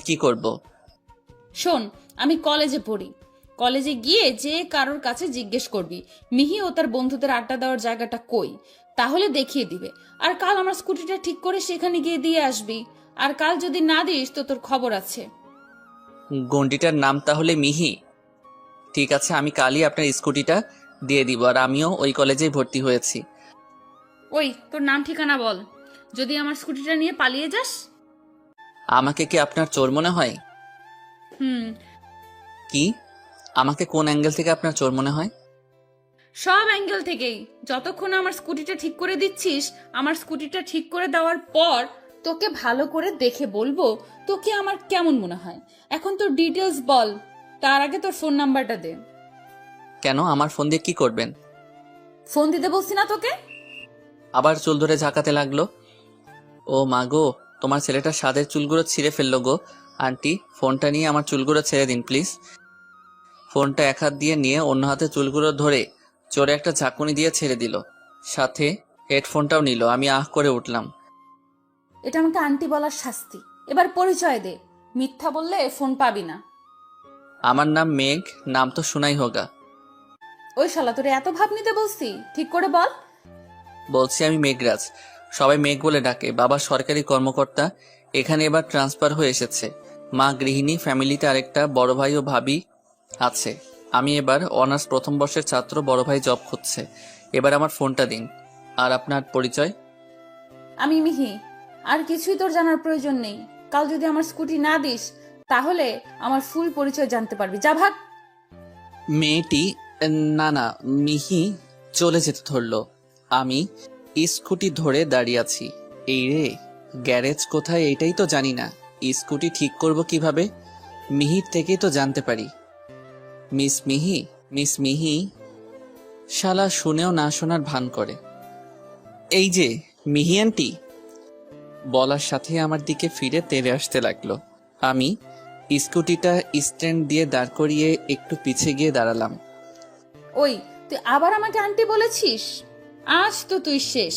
কি করব? শোন, আমি কলেজে পড়ি। কলেজে গিয়ে যে কারোর কাছে জিজ্ঞেস করবি মিহি ও তার বন্ধুদের আড্ডা দেওয়ার জায়গাটা কই, তাহলে দেখিয়ে দিবে। আর কাল আমার স্কুটিটা ঠিক করে সেখানে গিয়ে দিয়ে আসবি। আর কাল যদি না দিস তো তোর খবর আছে। গন্ডিটার নাম তাহলে মিহি? ঠিক আছে, আমি কালই আপনার স্কুটিটা দিয়ে দিব। আর আমিও ওই কলেজেই ভর্তি হয়েছি। ওই, তোর নাম ঠিকানা বল, যদি আমার স্কুটিটা নিয়ে পালিয়ে যাস। আমাকে কি আপনার চোর মনে হয়? হুম। কি? আমাকে কোন অ্যাঙ্গেল থেকে আপনার চোর মনে হয়? সব অ্যাঙ্গেল থেকেই। যতক্ষণ আমার স্কুটিটা ঠিক করে দিচ্ছিস, আমার স্কুটিটা ঠিক করে দেওয়ার পর তোকে ভালো করে দেখে বলবো তোকে আমার কেমন মনে হয়। এখন তোর ডিটেলস বল, তার আগে তোর ফোন নাম্বারটা দে। কেন, আমার ফোন দিয়ে কি করবেন? ফোন দিতে বলছি না তোকে? আবার চুল ধরে ঝাঁকাতে লাগলো। ও মা গো, তোমার ছেলেটা সাদের চুলগুলো ছিঁড়ে ফেললো গো। আন্টি, ফোনটা নিয়ে আমার চুলগুলো ছেড়ে দিন প্লিজ। ফোনটা এক হাত দিয়ে নিয়ে অন্য হাতে চুলগুলো ধরে চোরে একটা ঝাঁকুনি দিয়ে ছেড়ে দিল। সাথে হেডফোনটাও নিল। আমি আহ করে উঠলাম। এটা আমাকে আন্টি বলার শাস্তি। এবার পরিচয় দে, মিথ্যা বললে ফোন পাবি না। আমার নাম মেঘ, নাম তো শোনাই হোগা। ওই শালা, তোরে এত ভাব নিতে বলছি, ঠিক করে বল। বলছি আমি মেঘরাজ, সবাই মেঘ বলে ডাকে। বাবা সরকারি কর্মকর্তা, এখানে এবার ট্রান্সফার হয়ে এসেছে। মা গৃহিণী, ফ্যামিলিতে আরেকটা বড় ভাই ও ভাবি আছে। আমি এবার অনার্স প্রথম বর্ষের ছাত্র, বড় ভাই জব খুঁজছে। এবার আমার ফোনটা দিন। আর আপনার পরিচয়? আমি মিহি, আর কিছুই তোর জানার প্রয়োজন নেই। কাল যদি আমার স্কুটি না দিস তাহলে আমার ফুল পরিচয় জানতে পারবি। যা ভাগ। মেয়েটি, না না, মিহি চলে যেতে ধরলো। আমি স্কুটি ধরে দাঁড়িয়ে আছি। এই রে, গ্যারেজ কোথায় এটাই তো জানি না। স্কুটি ঠিক করব কিভাবে? মিহির থেকেই তো জানতে পারি। মিস মিহি, মিস মিহি। শালা শুনেও না শোনার ভান করে। এই যে মিহি আন্টি, বলার সাথে আমার দিকে ফিরে তেড়ে আসতে লাগলো। আমি স্কুটিটা স্ট্যান্ড দিয়ে দাঁড় করিয়ে একটু পিছে গিয়ে দাঁড়ালাম। ওই, তুই আবার আমাকে আন্টি বলেছিস? আজ তো তুই শেষ।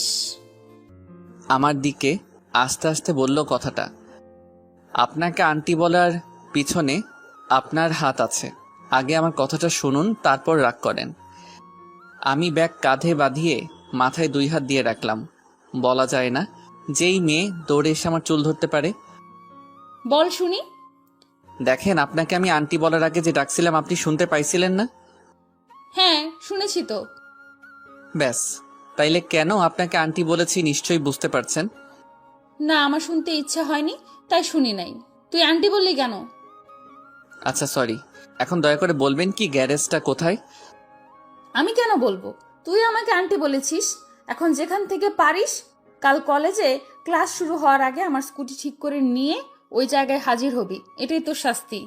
আমার দিকে আস্তে আস্তে বলল কথাটা। আপনাকে আন্টি বলার পিছনে আপনার হাত আছে। আগে আমার কথাটা শুনুন, তারপর রাগ করেন। আমি ব্যাগ কাঁধে বাঁধিয়ে মাথায় দুই হাত দিয়ে রাখলাম। বলা যায় না যেই মেয়ে দৌড়ে এসে আমার চুল ধরতে পারে। বল শুনি। দেখেন, আপনাকে আমি আন্টি বলার আগে যে ডাকছিলাম আপনি শুনতে পাইছিলেন না? হ্যাঁ, শুনেছি তো। ব্যাস, তাইলে কেন আপনাকে আন্টি বলেছি নিশ্চয়ই বুঝতে পারছেন। না, আমার শুনতে ইচ্ছা হয়নি, তাই শুনি নাই। তুই আন্টি বললি কেন? আচ্ছা সরি, এখন দয়া করে বলবেন কি গ্যারেজটা কোথায়? আমি কেন বলবো? তুই আমাকে আন্টি বলেছিস। এখন যেখান থেকে পারিস কাল কলেজে ক্লাস শুরু হওয়ার আগে আমার স্কুটি ঠিক করে নিয়ে ওই জায়গায় হাজির হবি। এটাই তোর শাস্তি।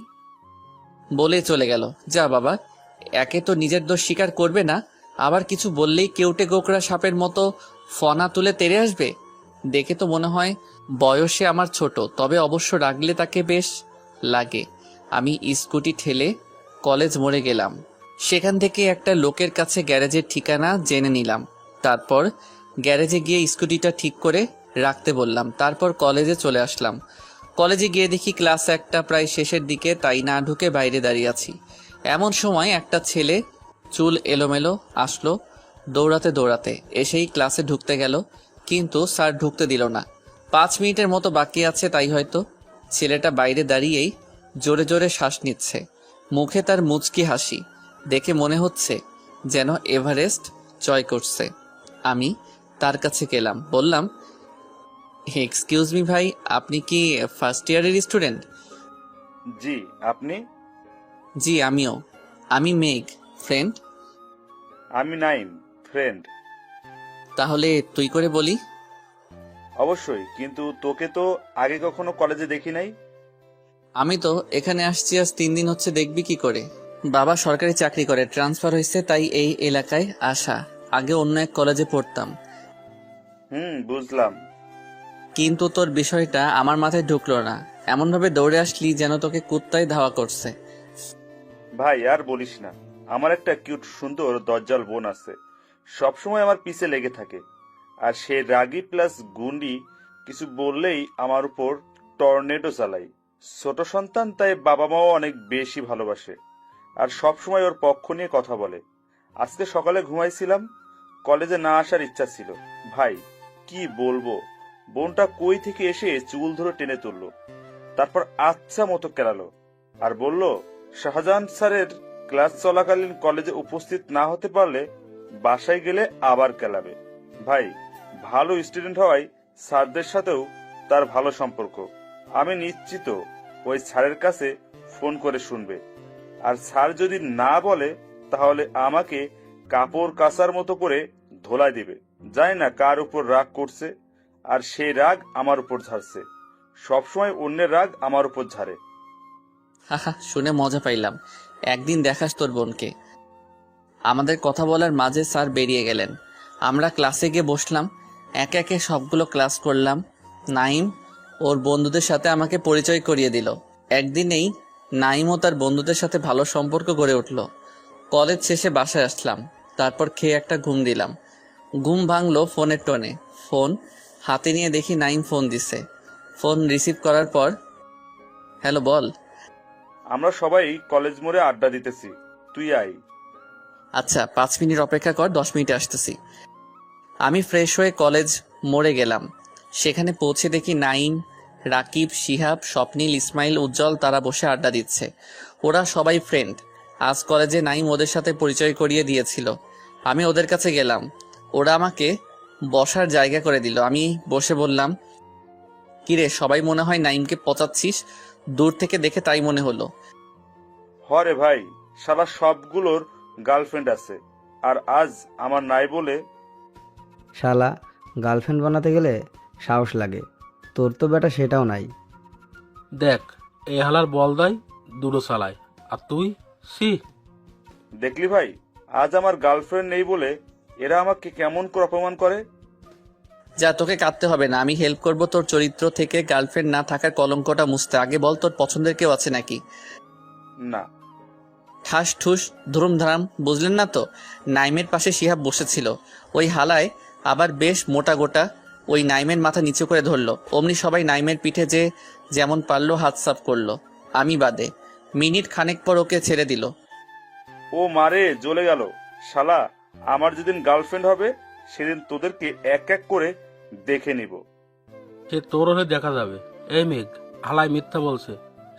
বলে চলে গেল। যা বাবা, একে তো নিজের দোষ স্বীকার করবে না, আবার কিছু বললেই কেউটে গোকরা সাপের মতো ফনা তুলে তেড়ে আসবে। দেখে তো মনে হয় বয়সে আমার ছোট, তবে অবশ্য রাগলে তাকে বেশ লাগে। আমি স্কুটি ঠেলে কলেজ মোড়ে গেলাম। সেখান থেকে একটা লোকের কাছে গ্যারেজের ঠিকানা জেনে নিলাম। তারপর গ্যারেজে গিয়ে স্কুটিটা ঠিক করে রাখতে বললাম। তারপর কলেজে চলে আসলাম। কলেজে গিয়ে দেখি ক্লাস একটা প্রায় শেষের দিকে, তাই না ঢুকে বাইরে দাঁড়িয়ে আছি। এমন সময় একটা ছেলে, চুল এলোমেলো, আসলো দৌড়াতে দৌড়াতে। এসেই ক্লাসে ঢুকতে গেল, কিন্তু স্যার ঢুকতে দিল না। 5 মিনিটের মতো বাকি আছে তাই হয়তো। ছেলেটা বাইরে দাঁড়িয়েই জোরে জোরে শ্বাস নিচ্ছে। মুখে তার মুচকি হাসি দেখে মনে হচ্ছে যেন এভারেস্ট জয় করছে। আমি তার কাছে গেলাম, বললাম, এক্সকিউজ মি ভাই, আপনি কি ফার্স্ট ইয়ারের স্টুডেন্ট? জি, আপনি? জি আমিও। আমি মেঘ, ফ্রেন্ড। আমি নাইম, ফ্রেন্ড। তাহলে তুই করে বলি। অবশ্যই, কিন্তু তোকে তো আগে কখনো কলেজে দেখি নাই। আমি তো এখানে আসছি আজ 3 দিন হচ্ছে, দেখবি কি করে? বাবা সরকারি চাকরি করে, ট্রান্সফার হয়েছে, তাই এই এলাকায় আসা। আগে অন্য এক কলেজে পড়তাম। বুঝলাম। কিন্তু তোর বিষয়টা আমার মাথায় ঢুকলো না। এমন ভাবে দৌড়ে আসলি যেন তোকে কুত্তায় ধাওয়া করছে। ভাই আর বলিস না, আমার একটা কিউট সুন্দর দজ্জাল বোন আছে। সবসময় আমার পিছে লেগে থাকে। আর সে রাগী প্লাস গুন্ডি, কিছু বললেই আমার উপর টর্নেডো চালাই। ছোট সন্তান, তাই বাবা মাও অনেক বেশি ভালোবাসে আর সব সময় ওর পক্ষ নিয়ে কথা বলে। আজকে সকালে ঘুমাইছিলাম, কলেজে না আসার ইচ্ছা ছিল। ভাই কি বলবো, বোনটা কই থেকে এসে চুল ধরে টেনে তুললো, তারপর আচ্ছা মতো কেলালো আর বলল শাহজাহান স্যারের ক্লাস চলাকালীন কলেজে উপস্থিত না হতে পারলে বাসায় গেলে আবার কেলাবে। ভাই ভালো স্টুডেন্ট হওয়ায় স্যারদের সাথেও তার ভালো সম্পর্ক। আমি নিশ্চিত ওই স্যারের কাছে ফোন করে শুনবে, আর স্যার যদি না বলে তাহলে আমাকে কাপড় কাচার মতো করে ধোলাই দিবে। জানি না কার উপর রাগ করছে, আর সেই রাগ আমার উপর ঝাড়ছে। সবসময় অন্যের রাগ আমার উপর ঝাড়ে। হাহা, শুনে মজা পাইলাম। একদিন দেখাস তোর বোনকে। আমাদের কথা বলার মাঝে স্যার বেরিয়ে গেলেন। আমরা ক্লাসে গিয়ে বসলাম, একে একে সবগুলো ক্লাস করলাম। নাইম ওর বন্ধুদের সাথে আমাকে পরিচয় করিয়ে দিল। একদিনেই নাইম ও তার বন্ধুদের সাথে ভালো সম্পর্ক গড়ে উঠল। কলেজ শেষে বাসায় আসলাম, তারপর খেয়ে একটা ঘুম দিলাম। ঘুম ভাঙলো ফোনের টোনে। ফোন হাতে নিয়ে দেখি নাইম ফোন দিছে। ফোন রিসিভ করার পর, হ্যালো বল। আমরা সবাই কলেজ মোড়ে আড্ডা দিতেছি, তুই আয়। আচ্ছা 5 মিনিট অপেক্ষা কর, 10 মিনিটে আসতেছি। আমি ফ্রেশ হয়ে কলেজ মোড়ে গেলাম। সেখানে পৌঁছে দেখি নাইম, রাকিব, শিহাব, স্বপ্নিল, ইসমাইল, উজ্জ্বল তারা বসে আড্ডা দিচ্ছে। ওরা সবাই ফ্রেন্ড। আজ কলেজে নাইম ওদের সাথে পরিচয় করিয়ে দিয়েছিল। আমি ওদের কাছে গেলাম, ওরা আমাকে বসার জায়গা করে দিল। আমি বসে বললাম, কিরে সবাই মনে হয় নাইমকে পচাচ্ছিস? দূর থেকে দেখে তাই মনে হলো। হরে ভাই, শালা সবগুলোর গার্লফ্রেন্ড আছে, আর আজ আমার নাই বলে। শালা গার্লফ্রেন্ড বানাতে গেলে সাহস লাগে, তোর তো বেটা সেটাও নাই। দেখ, এই হালার বল দেয় দুটো চালায়, আর তুই সি। দেখলি ভাই, আজ আমার গার্লফ্রেন্ড নেই বলে এরা আমাকে কেমন করে অপমান করে। যা, তোকে কাঁদতে হবে না, আমি হেল্প করব তোর চরিত্র থেকে গার্লফ্রেন্ড না থাকার কলঙ্কটা মুছতে। আগে বল, তোর পছন্দের কেউ আছে নাকি? না। ঠাস ঠুস ধুরুমধারাম, বুঝলেন না তো? নাইমের পাশে শিহাব বসেছিল। ওই হালায় আবার বেশ মোটা গোটা। ওই নাইমের মাথা নিচু করে ধরলো। অমনি সবাই নাইমের পিঠে যে যেমন পারলো হাত সাফ করলো, আমি বাদে। মিনিট খানেক পর ওকে ছেড়ে দিল। ও মারে জ্বলে গেল। শালা আমার যেদিন গার্লফ্রেন্ড হবে সেদিন তোদেরকে এক এক করে দেখে নিব। সে তোর হলে দেখা যাবে। এই মেঘ, হালাই মিথ্যা বলছে।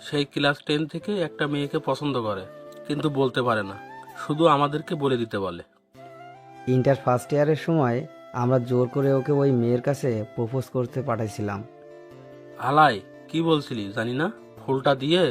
সেই ক্লাস 10 থেকে একটা মেয়েকে পছন্দ করে, কিন্তু বলতে পারে না, শুধু আমাদেরকে বলে দিতে বলে। ইন্টার ফার্স্ট ইয়ারের সময় আমরা জোর করে ওকে ওই মেয়ের কাছে প্রপোজ করতে পাঠাইছিলাম। হালাই কি বলছিলি জানি না, ফুলটা দিয়ে